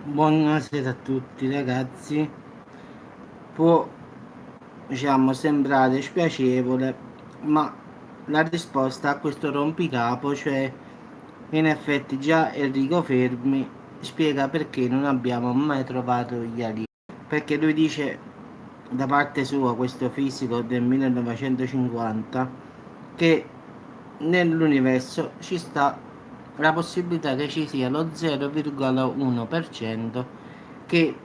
Buonasera a tutti ragazzi. Può, sembrare spiacevole, ma la risposta a questo rompicapo, cioè in effetti già Enrico Fermi spiega perché non abbiamo mai trovato gli alieni. Perché lui dice, da parte sua, questo fisico del 1950, che nell'universo ci sta la possibilità che ci sia lo 0,1% che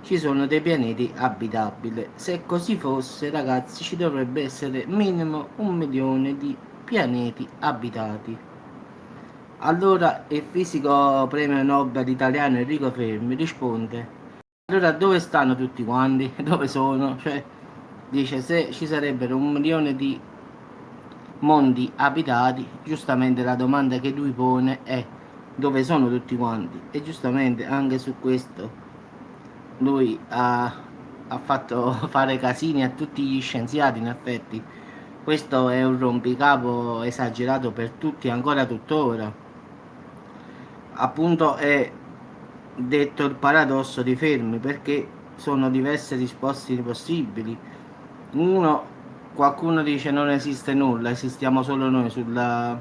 ci sono dei pianeti abitabili. Se così fosse, ragazzi, ci dovrebbe essere minimo 1 milione di pianeti abitati. Allora il fisico premio Nobel italiano Enrico Fermi risponde: allora dove stanno tutti quanti? Dove sono? Cioè, dice, se ci sarebbero 1 milione di mondi abitati, giustamente la domanda che lui pone è dove sono tutti quanti? E giustamente anche su questo lui ha fatto fare casini a tutti gli scienziati, in effetti. Questo è un rompicapo esagerato per tutti ancora tuttora. Appunto è detto il paradosso di Fermi, perché sono diverse risposte possibili. Uno, qualcuno dice non esiste nulla, esistiamo solo noi sull'universo.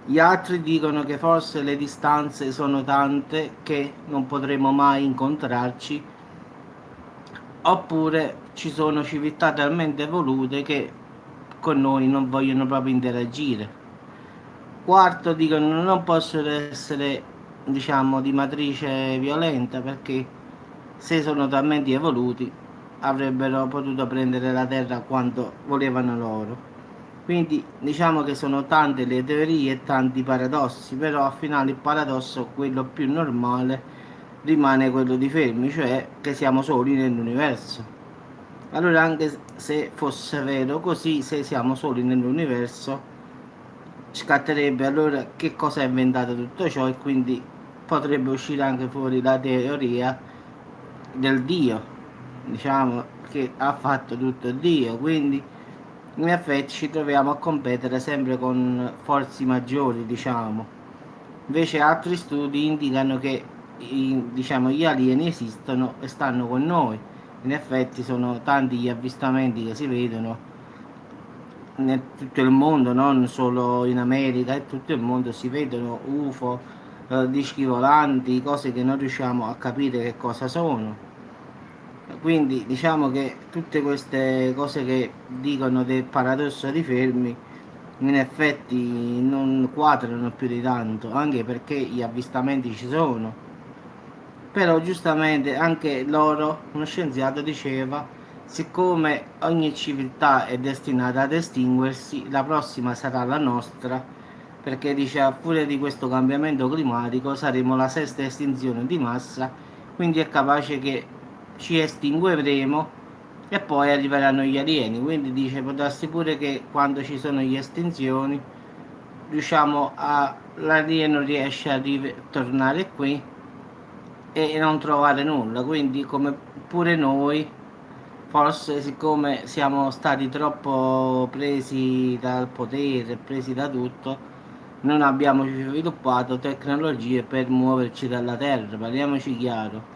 Gli altri dicono che forse le distanze sono tante che non potremo mai incontrarci, oppure ci sono civiltà talmente evolute che con noi non vogliono proprio interagire. Quarto, dicono non possono essere, di matrice violenta, perché se sono talmente evoluti avrebbero potuto prendere la terra quanto volevano loro. Quindi diciamo che sono tante le teorie e tanti paradossi, però al finale il paradosso, quello più normale, rimane quello di Fermi, cioè che siamo soli nell'universo. Allora, anche se fosse vero così, se siamo soli nell'universo, scatterebbe allora che cosa ha inventato tutto ciò, e quindi potrebbe uscire anche fuori la teoria del Dio, diciamo che ha fatto tutto Dio. Quindi in effetti ci troviamo a competere sempre con forze maggiori, diciamo. Invece altri studi indicano che gli alieni esistono e stanno con noi. In effetti sono tanti gli avvistamenti che si vedono in tutto il mondo, non solo in America, in tutto il mondo si vedono UFO, dischi volanti, cose che non riusciamo a capire che cosa sono. Quindi diciamo che tutte queste cose che dicono del paradosso di Fermi in effetti non quadrano più di tanto, anche perché gli avvistamenti ci sono. Però giustamente anche loro, uno scienziato diceva, siccome ogni civiltà è destinata ad estinguersi, la prossima sarà la nostra, perché dice a furia di questo cambiamento climatico saremo la sesta estinzione di massa, quindi è capace che ci estingueremo e poi arriveranno gli alieni. Quindi dice, può darsi pure che quando ci sono le estinzioni riusciamo a l'alieno riesce a tornare qui e non trovare nulla. Quindi come pure noi, forse siccome siamo stati troppo presi dal potere, presi da tutto, non abbiamo sviluppato tecnologie per muoverci dalla Terra. Parliamoci chiaro,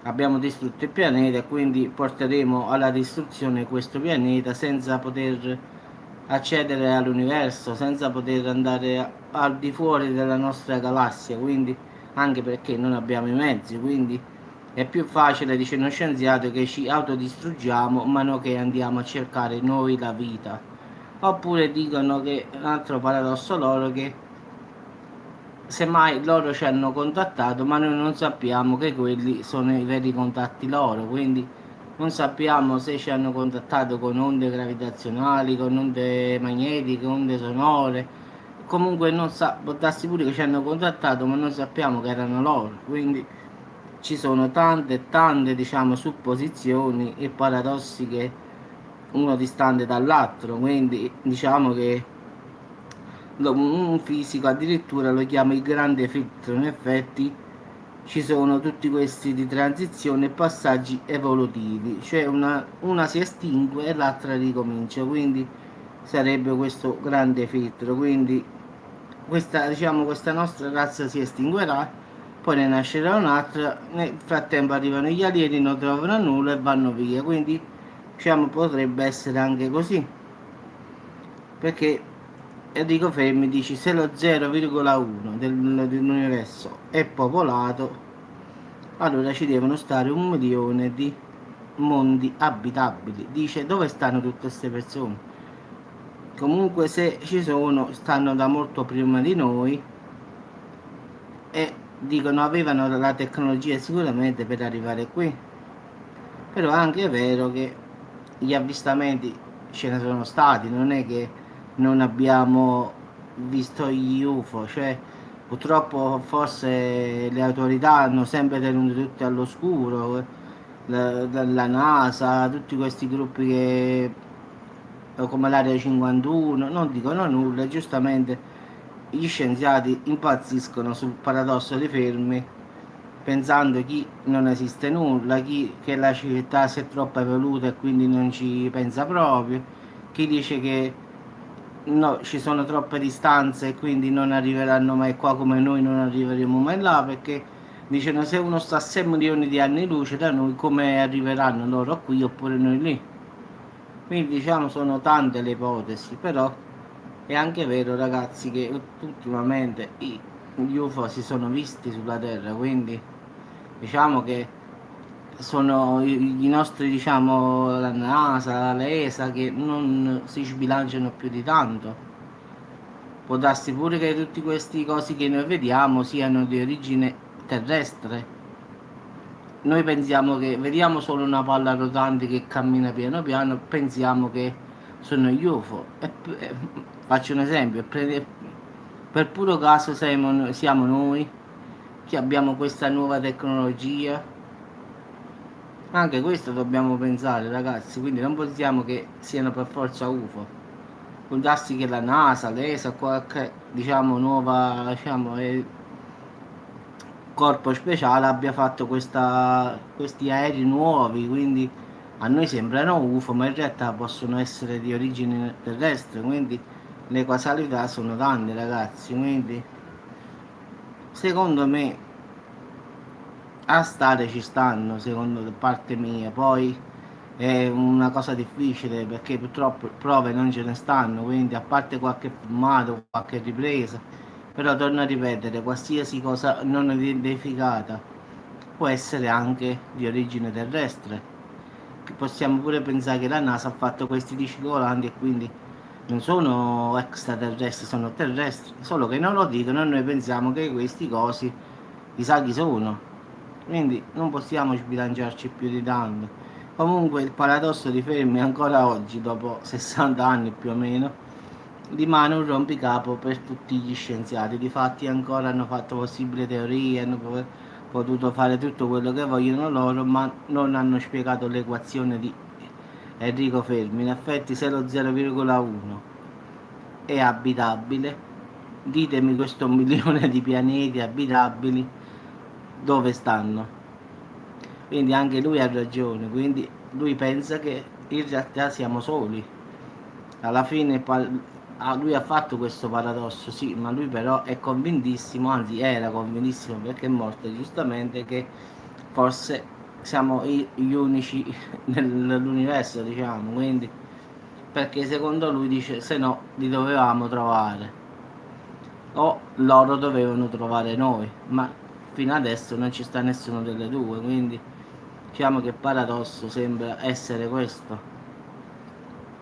abbiamo distrutto il pianeta e quindi porteremo alla distruzione questo pianeta senza poter accedere all'universo, senza poter andare al di fuori della nostra galassia, quindi anche perché non abbiamo i mezzi, quindi è più facile, dice uno scienziato, che ci autodistruggiamo mano che andiamo a cercare noi la vita. Oppure dicono che un altro paradosso loro, che semmai loro ci hanno contattato ma noi non sappiamo che quelli sono i veri contatti loro, quindi non sappiamo se ci hanno contattato con onde gravitazionali, con onde magnetiche, onde sonore. Comunque non sa, può darsi pure che ci hanno contattato ma non sappiamo che erano loro, quindi ci sono tante e tante, supposizioni e paradossi che uno distante dall'altro, quindi diciamo che un fisico addirittura lo chiama il grande filtro. In effetti ci sono tutti questi di transizione e passaggi evolutivi, cioè una si estingue e l'altra ricomincia, quindi sarebbe questo grande filtro. Quindi questa nostra razza si estinguerà, poi ne nascerà un'altra, nel frattempo arrivano gli alieni, non trovano nulla e vanno via, quindi potrebbe essere anche così, perché Enrico Fermi dice se lo 0,1 dell'universo è popolato, allora ci devono stare 1 milione di mondi abitabili. Dice dove stanno tutte queste persone? Comunque se ci sono, stanno da molto prima di noi e dicono avevano la tecnologia sicuramente per arrivare qui. Però è anche vero che gli avvistamenti ce ne sono stati, non è che non abbiamo visto gli UFO, cioè purtroppo forse le autorità hanno sempre tenuto tutti all'oscuro, la NASA, tutti questi gruppi che come l'Area 51 non dicono nulla, giustamente gli scienziati impazziscono sul paradosso di Fermi, pensando chi non esiste nulla, chi che la civiltà si è troppo evoluta e quindi non ci pensa proprio, chi dice che no, ci sono troppe distanze e quindi non arriveranno mai qua come noi non arriveremo mai là, perché dicono se uno sta a 6 milioni di anni luce da noi come arriveranno loro qui oppure noi lì. Quindi sono tante le ipotesi, però è anche vero ragazzi che ultimamente gli UFO si sono visti sulla Terra, quindi che sono i nostri, la NASA, l'ESA che non si sbilanciano più di tanto. Può darsi pure che tutti questi cosi che noi vediamo siano di origine terrestre. Noi pensiamo che vediamo solo una palla rotante che cammina piano piano, pensiamo che sono gli UFO. Faccio un esempio, per puro caso siamo noi che abbiamo questa nuova tecnologia. Anche questo dobbiamo pensare ragazzi, quindi non pensiamo che siano per forza UFO. Può darsi che la NASA, l'ESA, qualche nuova corpo speciale abbia fatto questi aerei nuovi, quindi a noi sembrano UFO, ma in realtà possono essere di origine terrestre, quindi le causalità sono tante ragazzi, quindi secondo me a stare ci stanno, secondo parte mia, poi è una cosa difficile perché purtroppo prove non ce ne stanno, quindi a parte qualche filmato, qualche ripresa, però torno a ripetere, qualsiasi cosa non identificata può essere anche di origine terrestre. Possiamo pure pensare che la NASA ha fatto questi dischi volanti e quindi non sono extraterrestri, sono terrestri, solo che non lo dicono e noi pensiamo che questi cosi chissà chi sono. Quindi non possiamo sbilanciarci più di tanto. Comunque il paradosso di Fermi ancora oggi, dopo 60 anni più o meno, rimane un rompicapo per tutti gli scienziati. Difatti ancora hanno fatto possibili teorie, hanno potuto fare tutto quello che vogliono loro, ma non hanno spiegato l'equazione di Enrico Fermi. In effetti se lo 0,1 è abitabile, ditemi questo 1 milione di pianeti abitabili dove stanno. Quindi anche lui ha ragione, quindi lui pensa che in realtà siamo soli. Alla fine lui ha fatto questo paradosso, sì, ma lui però è convintissimo, anzi era convintissimo perché è morto giustamente, che forse siamo gli unici nell'universo, quindi perché secondo lui dice se no li dovevamo trovare o loro dovevano trovare noi, ma fino adesso non ci sta nessuno delle due, quindi che il paradosso sembra essere questo.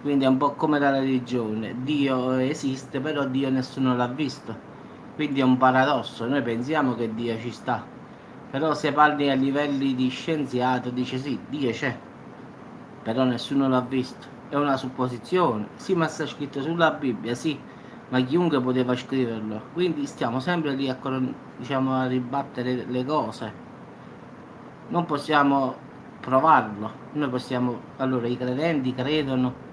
Quindi è un po' come la religione, Dio esiste però Dio nessuno l'ha visto, quindi è un paradosso, noi pensiamo che Dio ci sta, però se parli a livelli di scienziato dice sì, Dio c'è, però nessuno l'ha visto, è una supposizione, sì ma sta scritto sulla Bibbia, sì, ma chiunque poteva scriverlo, quindi stiamo sempre lì a ribattere le cose, non possiamo provarlo, noi possiamo, allora i credenti credono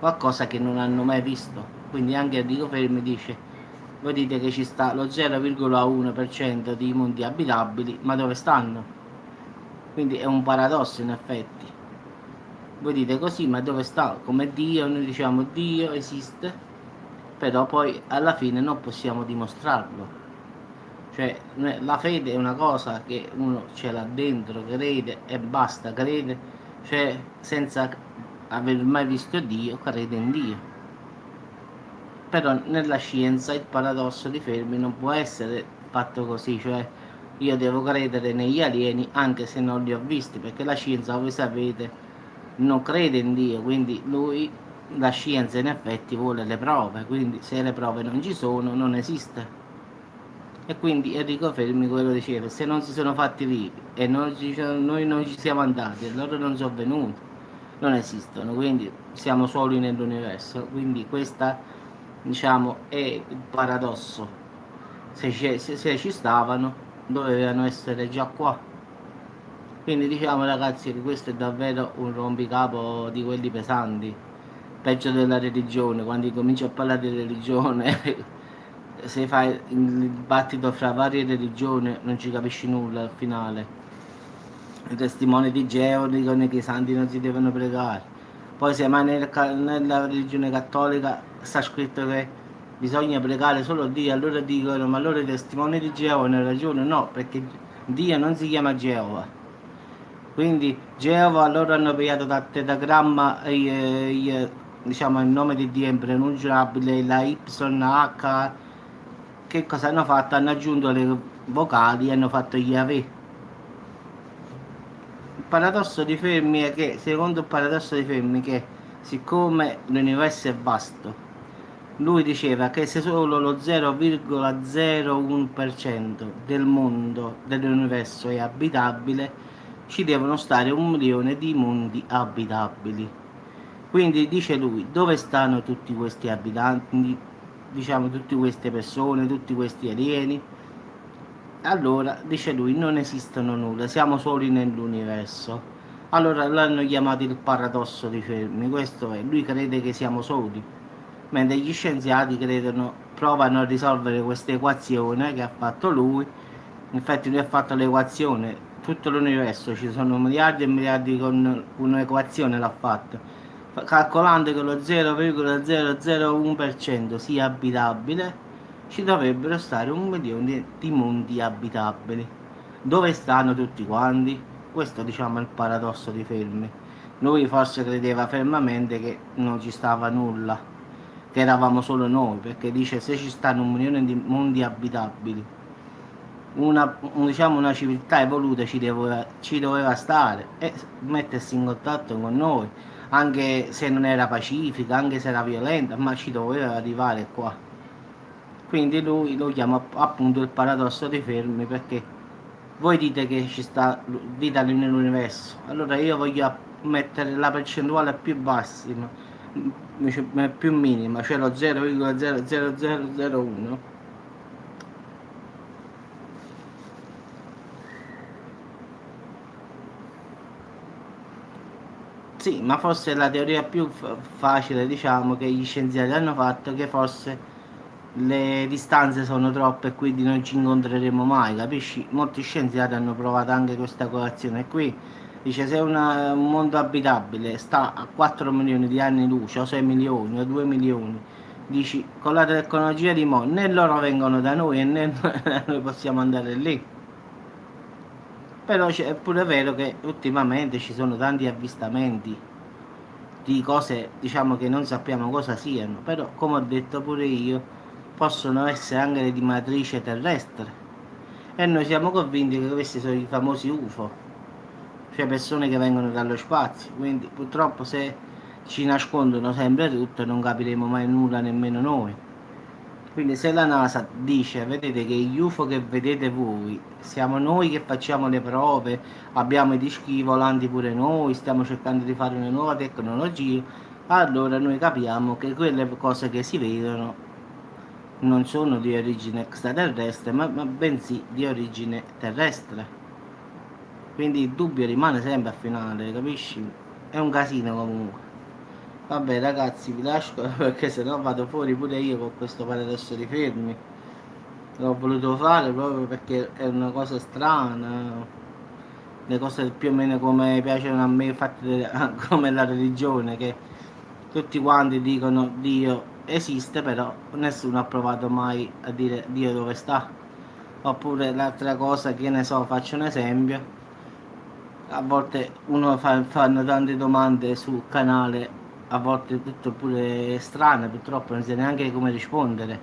qualcosa che non hanno mai visto, quindi anche Enrico Fermi dice, voi dite che ci sta lo 0,1% di mondi abitabili, ma dove stanno? Quindi è un paradosso in effetti, voi dite così, ma dove sta? Come Dio, noi diciamo Dio esiste, però poi alla fine non possiamo dimostrarlo. Cioè, la fede è una cosa che uno ce l'ha dentro, crede e basta, crede, cioè senza aver mai visto Dio, crede in Dio. Però nella scienza il paradosso di Fermi non può essere fatto così, cioè io devo credere negli alieni anche se non li ho visti, perché la scienza, voi sapete, non crede in Dio, quindi la scienza in effetti vuole le prove, quindi se le prove non ci sono, non esiste. E quindi Enrico Fermi quello diceva, se non si sono fatti vivi e noi non ci siamo andati e loro non sono venuti, non esistono, quindi siamo soli nell'universo. Quindi questa, diciamo, è il paradosso. Se ci stavano, dovevano essere già qua. Quindi diciamo ragazzi che questo è davvero un rompicapo di quelli pesanti, peggio della religione, quando cominci a parlare di religione se fai il dibattito fra varie religioni non ci capisci nulla al finale. I testimoni di Geo dicono che i santi non si devono pregare, poi se mai nella religione cattolica sta scritto che bisogna pregare solo Dio, allora dicono ma allora i testimoni di Geova hanno ragione, no, perché Dio non si chiama Geova, quindi Geova loro hanno pigliato dal tetagramma diciamo il nome di Dio è impronunciabile, la YH, che cosa hanno fatto? Hanno aggiunto le vocali e hanno fatto gli Yahweh. Il paradosso di Fermi è che, secondo il paradosso di Fermi, che siccome l'universo è vasto, lui diceva che se solo lo 0,01% del mondo, dell'universo è abitabile, ci devono stare 1 milione di mondi abitabili. Quindi dice lui, dove stanno tutti questi abitanti, diciamo tutte queste persone, tutti questi alieni? Allora, dice lui, non esistono nulla, siamo soli nell'universo. Allora l'hanno chiamato il paradosso di Fermi, questo è, lui crede che siamo soli, mentre gli scienziati provano a risolvere questa equazione che ha fatto lui. Infatti lui ha fatto l'equazione, tutto l'universo, ci sono miliardi e miliardi con un'equazione l'ha fatta, calcolando che lo 0,001% sia abitabile, ci dovrebbero stare 1 milione di mondi abitabili. Dove stanno tutti quanti? Questo diciamo è il paradosso di Fermi. Lui forse credeva fermamente che non ci stava nulla, che eravamo solo noi, perché dice se ci stanno 1 milione di mondi abitabili, diciamo una civiltà evoluta ci doveva stare e mettersi in contatto con noi, anche se non era pacifica, anche se era violenta, ma ci doveva arrivare qua. Quindi lui lo chiama appunto il paradosso dei Fermi, perché voi dite che ci sta vita nell'universo, allora io voglio mettere la percentuale più massima, più minima, cioè lo 0,0001. Sì, ma forse la teoria più facile, diciamo, che gli scienziati hanno fatto, che forse le distanze sono troppe e quindi non ci incontreremo mai, capisci? Molti scienziati hanno provato anche questa colazione qui. Dice se un mondo abitabile sta a 4 milioni di anni luce, o 6 milioni, o 2 milioni, dici con la tecnologia di mo, né loro vengono da noi e né noi possiamo andare lì. Però è pure vero che ultimamente ci sono tanti avvistamenti di cose, diciamo, che non sappiamo cosa siano, però come ho detto pure io, possono essere anche di matrice terrestre e noi siamo convinti che questi sono i famosi UFO, cioè persone che vengono dallo spazio, quindi purtroppo se ci nascondono sempre tutto non capiremo mai nulla nemmeno noi. Quindi se la NASA dice, vedete che gli UFO che vedete voi, siamo noi che facciamo le prove, abbiamo i dischi volanti pure noi, stiamo cercando di fare una nuova tecnologia, allora noi capiamo che quelle cose che si vedono non sono di origine extraterrestre, ma bensì di origine terrestre. Quindi il dubbio rimane sempre al finale, capisci? È un casino comunque. Vabbè ragazzi, vi lascio perché sennò vado fuori pure io con questo paradosso di Fermi. L'ho voluto fare proprio perché è una cosa strana, le cose più o meno come piacciono a me, fatte come la religione, che tutti quanti dicono Dio esiste, però nessuno ha provato mai a dire Dio dove sta. Oppure l'altra cosa, che ne so, faccio un esempio, a volte uno fanno tante domande sul canale, a volte tutto pure strane, purtroppo non sa neanche come rispondere.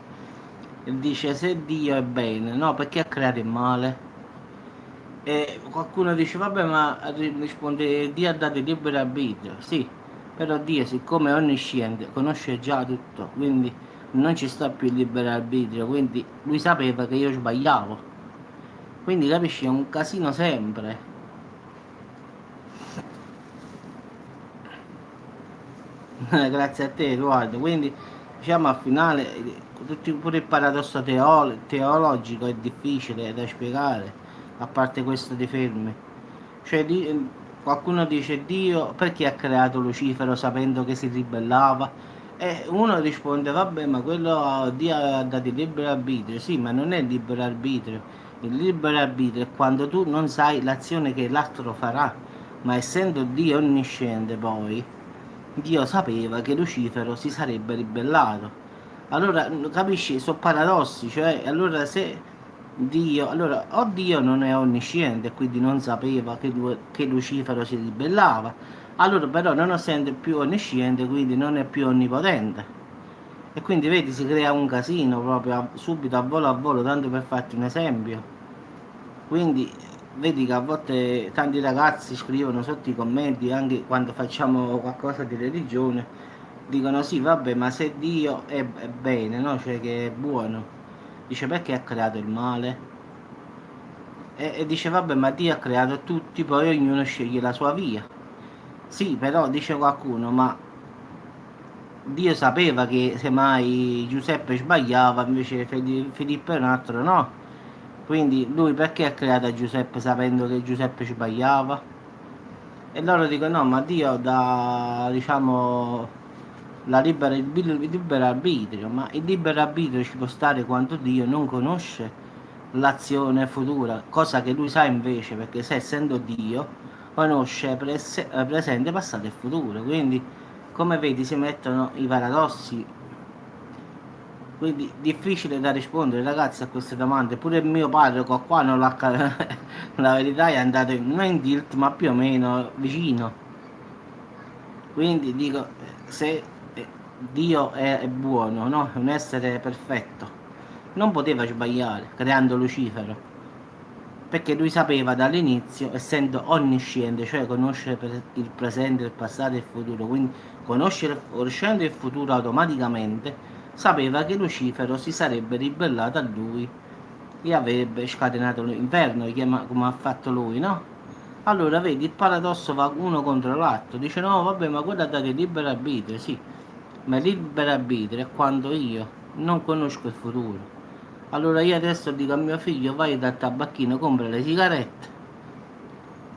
E dice se Dio è bene, no, perché ha creato il male? E qualcuno dice vabbè, ma risponde Dio ha dato il libero arbitrio, sì, però Dio siccome è onnisciente conosce già tutto, quindi non ci sta più il libero arbitrio, quindi lui sapeva che io sbagliavo, quindi capisci, è un casino sempre. Grazie a te Edoardo, quindi diciamo al finale pure il paradosso teologico è difficile da spiegare, a parte questo dei fermi. Cioè, qualcuno dice Dio perché ha creato Lucifero sapendo che si ribellava? E uno risponde, vabbè, ma quello Dio ha dato il libero arbitrio. Sì, ma non è il libero arbitrio. Il libero arbitrio è quando tu non sai l'azione che l'altro farà. Ma essendo Dio onnisciente poi, Dio sapeva che Lucifero si sarebbe ribellato. Allora, capisci, sono paradossi, cioè, allora se Dio, allora, o Dio non è onnisciente, quindi non sapeva che Lucifero si ribellava, allora però non essendo più onnisciente, quindi non è più onnipotente. E quindi vedi, si crea un casino proprio subito a volo, tanto per farti un esempio. Quindi vedi che a volte tanti ragazzi scrivono sotto i commenti, anche quando facciamo qualcosa di religione, dicono sì, vabbè, ma se Dio è bene, no? Cioè che è buono, dice perché ha creato il male? E dice vabbè, ma Dio ha creato tutti, poi ognuno sceglie la sua via. Sì, però dice qualcuno, ma Dio sapeva che semmai Giuseppe sbagliava, invece Filippo è un altro no. Quindi lui perché ha creato Giuseppe sapendo che Giuseppe sbagliava? E loro dicono no, ma Dio dà, diciamo, il libero arbitrio, ma il libero arbitrio ci può stare quando Dio non conosce l'azione futura, cosa che lui sa invece, perché se essendo Dio conosce presente, passato e futuro, quindi come vedi si mettono i paradossi, quindi difficile da rispondere ragazzi a queste domande. Pure il mio padre qua non l'ha la verità è andato non in tilt ma più o meno vicino, quindi dico se Dio è buono, no? È un essere perfetto, non poteva sbagliare creando Lucifero, perché lui sapeva dall'inizio, essendo onnisciente, cioè conoscere il presente, il passato e il futuro, quindi conoscendo il futuro automaticamente, sapeva che Lucifero si sarebbe ribellato a lui e avrebbe scatenato l'inferno, come ha fatto lui, no? Allora vedi, il paradosso va uno contro l'altro, dice no, vabbè, ma quello ha dato il libero arbitrio, sì, ma il libero arbitrio è quando io non conosco il futuro. Allora io adesso dico a mio figlio vai dal tabacchino, compra le sigarette,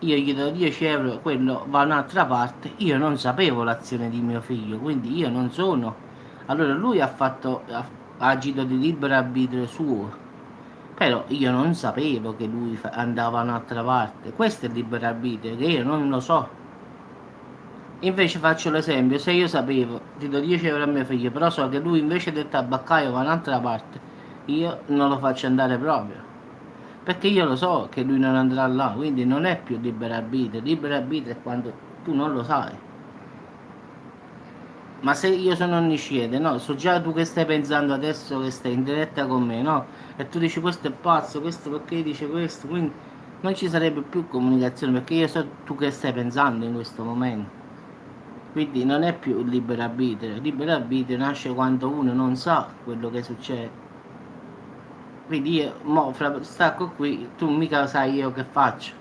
io gli do 10 euro, quello va un'altra parte, io non sapevo l'azione di mio figlio, quindi io non sono. Allora lui ha agito di libero arbitrio suo, però io non sapevo che lui andava un'altra parte, questo è il libero arbitrio, che io non lo so. Invece faccio l'esempio, se io sapevo, ti do 10 euro a mio figlio, però so che lui invece del tabaccaio va un'altra parte, io non lo faccio andare proprio. Perché io lo so che lui non andrà là, quindi non è più libero arbitrio è quando tu non lo sai. Ma se io sono onnisciente, no, so già tu che stai pensando adesso che stai in diretta con me, no? E tu dici questo è pazzo, questo perché dice questo, quindi non ci sarebbe più comunicazione perché io so tu che stai pensando in questo momento. Quindi non è più il libero arbitrio nasce quando uno non sa quello che succede. Quindi io, mo, stacco qui, tu mica sai io che faccio,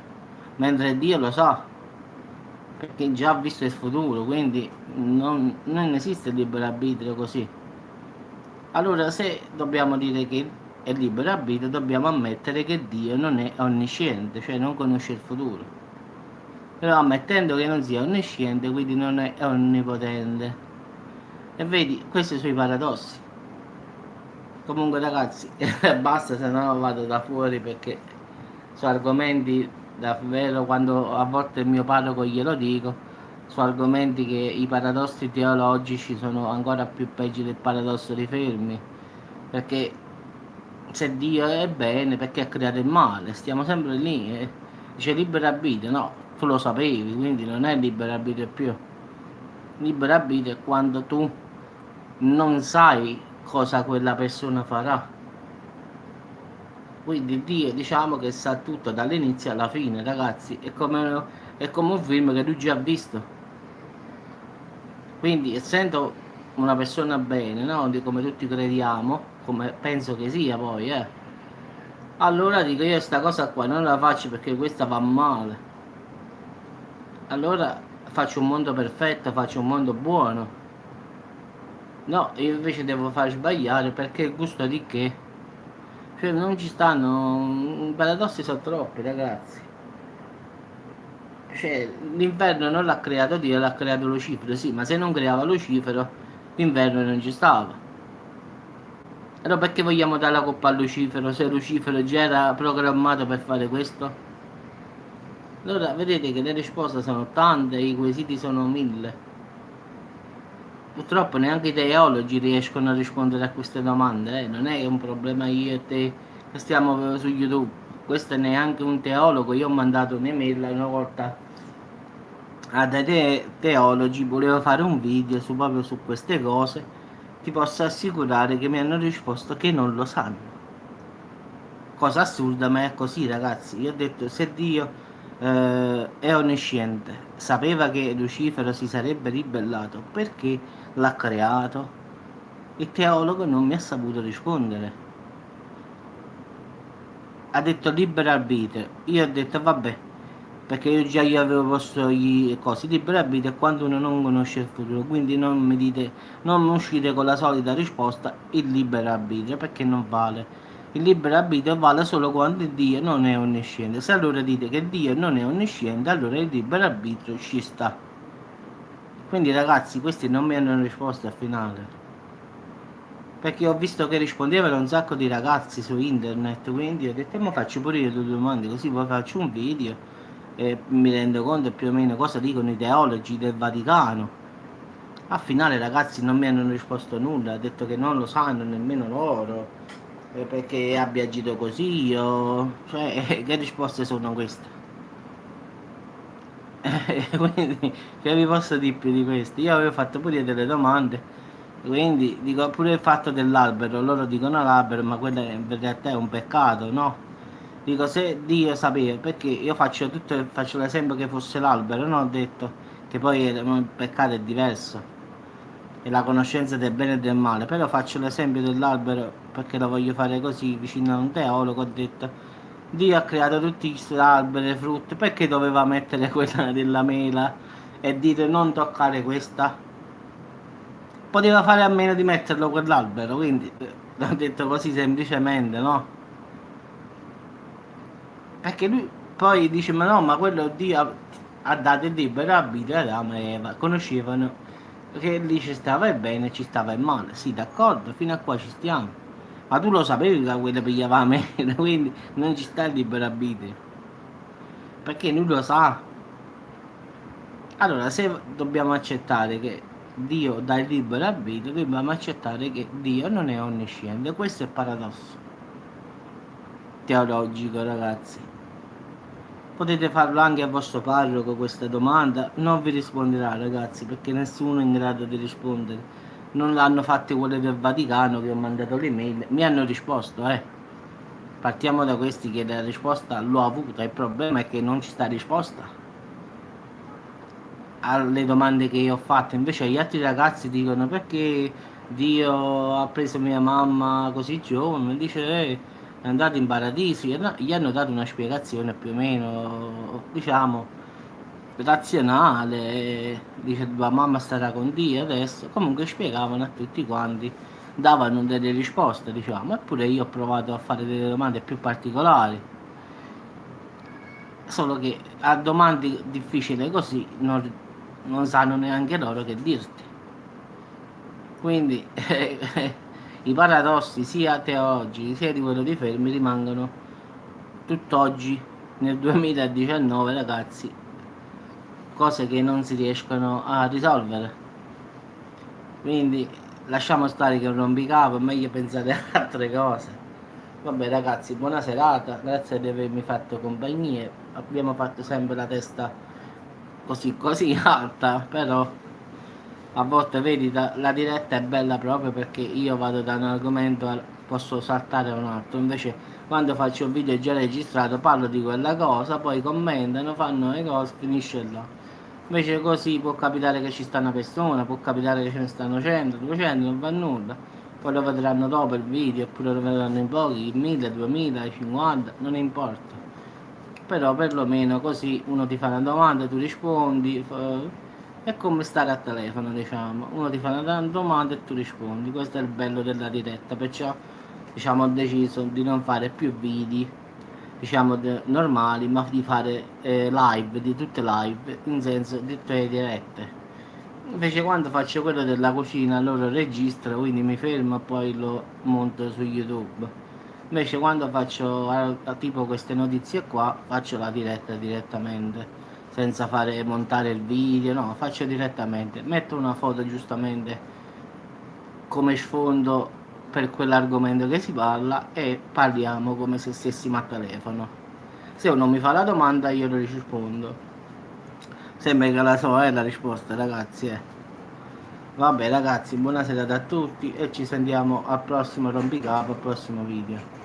mentre Dio lo sa, perché già ha visto il futuro, quindi non esiste il libero arbitrio così. Allora se dobbiamo dire che è libero arbitrio, dobbiamo ammettere che Dio non è onnisciente, cioè non conosce il futuro. Però ammettendo che non sia onnisciente, quindi non è onnipotente. E vedi, questi sono i paradossi. Comunque ragazzi, basta, se no vado da fuori perché sono argomenti davvero quando a volte il mio parroco glielo dico, su argomenti che i paradossi teologici sono ancora più peggio del paradosso dei Fermi, perché se Dio è bene, perché ha creato il male? Stiamo sempre lì, dice libero arbitrio, no, tu lo sapevi, quindi non è libero arbitrio più. Libero arbitrio è quando tu non sai cosa quella persona farà. Quindi Dio diciamo che sa tutto dall'inizio alla fine, ragazzi, è come un film che lui già ha visto. Quindi essendo una persona bene, no? Di come tutti crediamo, come penso che sia poi, allora dico io sta cosa qua non la faccio perché questa va male. Allora faccio un mondo perfetto, faccio un mondo buono. No, io invece devo far sbagliare perché il gusto di che? Cioè non ci stanno, i paradossi sono troppi, ragazzi. Cioè, l'inverno non l'ha creato Dio, l'ha creato Lucifero, sì, ma se non creava Lucifero, l'inverno non ci stava. Allora perché vogliamo dare la colpa a Lucifero se Lucifero già era programmato per fare questo? Allora vedete che le risposte sono tante e i quesiti sono mille. Purtroppo neanche i teologi riescono a rispondere a queste domande, non è un problema io e te che stiamo su YouTube. Questo è neanche un teologo, io ho mandato un'email una volta a dei teologi, volevo fare un video proprio su queste cose, ti posso assicurare che mi hanno risposto che non lo sanno. Cosa assurda, ma è così, ragazzi. Io ho detto, se Dio è onnisciente, sapeva che Lucifero si sarebbe ribellato, perché l'ha creato? Il teologo non mi ha saputo rispondere. Ha detto libero arbitrio. Io ho detto vabbè, perché io avevo posto i cosi libero arbitrio quando uno non conosce il futuro, quindi non mi dite, non uscite con la solita risposta il libero arbitrio, perché non vale. Il libero arbitrio vale solo quando Dio non è onnisciente. Se allora dite che Dio non è onnisciente, allora il libero arbitrio ci sta. Quindi ragazzi, questi non mi hanno risposto al finale. Perché ho visto che rispondevano un sacco di ragazzi su internet, quindi ho detto ma faccio pure io due domande, così poi faccio un video e mi rendo conto più o meno cosa dicono i teologi del Vaticano. Al finale ragazzi non mi hanno risposto nulla, ha detto che non lo sanno nemmeno loro, perché abbia agito così, cioè che risposte sono queste? Quindi che vi posso dire più di questo? Io avevo fatto pure delle domande, quindi dico pure il fatto dell'albero, loro dicono l'albero, ma quello in realtà è un peccato, no? Dico se Dio sapeva, perché io faccio tutto, faccio l'esempio che fosse l'albero, no? Ho detto che poi il peccato è diverso, è la conoscenza del bene e del male, però faccio l'esempio dell'albero perché lo voglio fare così vicino a un teologo, ho detto Dio ha creato tutti questi alberi, frutti, perché doveva mettere quella della mela e dire non toccare questa? Poteva fare a meno di metterlo quell'albero, quindi l'ho detto così semplicemente, no? Perché lui poi dice, ma no, ma quello Dio ha dato il libero arbitrio ad Adamo e Eva, conoscevano che lì ci stava il bene e ci stava il male, sì d'accordo, fino a qua ci stiamo, ma tu lo sapevi che quello pigliava meno, quindi non ci sta il libero arbitrio, perché lui lo sa. Allora, se dobbiamo accettare che Dio dà il libero arbitrio, dobbiamo accettare che Dio non è onnisciente, questo è il paradosso teologico, ragazzi. Potete farlo anche al vostro parroco questa domanda, non vi risponderà ragazzi perché nessuno è in grado di rispondere. Non l'hanno fatto quelli del Vaticano che ho mandato l'email, mi hanno risposto, Partiamo da questi che la risposta l'ho avuta, il problema è che non ci sta risposta alle domande che io ho fatto, invece gli altri ragazzi dicono perché Dio ha preso mia mamma così giovane, dice è andato in paradiso, gli hanno dato una spiegazione più o meno, diciamo, razionale, dice tua mamma starà con Dio adesso, comunque spiegavano a tutti quanti, davano delle risposte, diciamo, eppure io ho provato a fare delle domande più particolari, solo che a domande difficili così non sanno neanche loro che dirti. Quindi i paradossi sia teologici sia di quello di Fermi rimangono tutt'oggi nel 2019 ragazzi cose che non si riescono a risolvere. Quindi lasciamo stare che è un rompicapo, è meglio pensare a altre cose. Vabbè ragazzi, buona serata, grazie di avermi fatto compagnia. Abbiamo fatto sempre la testa così così alta, però a volte vedi la diretta è bella proprio perché io vado da un argomento posso saltare a un altro, invece quando faccio un video già registrato parlo di quella cosa, poi commentano, fanno le cose, finisce là. Invece così può capitare che ci sta una persona, può capitare che ce ne stanno 100, 200, non fa nulla, poi lo vedranno dopo il video, oppure lo vedranno in pochi, 1000, 2000, 50, non importa. Però perlomeno così uno ti fa una domanda, tu rispondi, è come stare a telefono, diciamo, uno ti fa una domanda e tu rispondi, questo è il bello della diretta, perciò diciamo ho deciso di non fare più video, diciamo normali, ma di fare live, di tutte live, in senso di tutte le dirette. Invece quando faccio quello della cucina loro registro, quindi mi fermo e poi lo monto su YouTube. Invece quando faccio tipo queste notizie qua, faccio la diretta direttamente, senza fare montare il video, no, faccio direttamente. Metto una foto giustamente come sfondo per quell'argomento che si parla e parliamo come se stessimo a telefono. Se uno mi fa la domanda io lo rispondo. Sembra che la so, la risposta ragazzi. Vabbè ragazzi, buona serata a tutti e ci sentiamo al prossimo rompicapo, al prossimo video.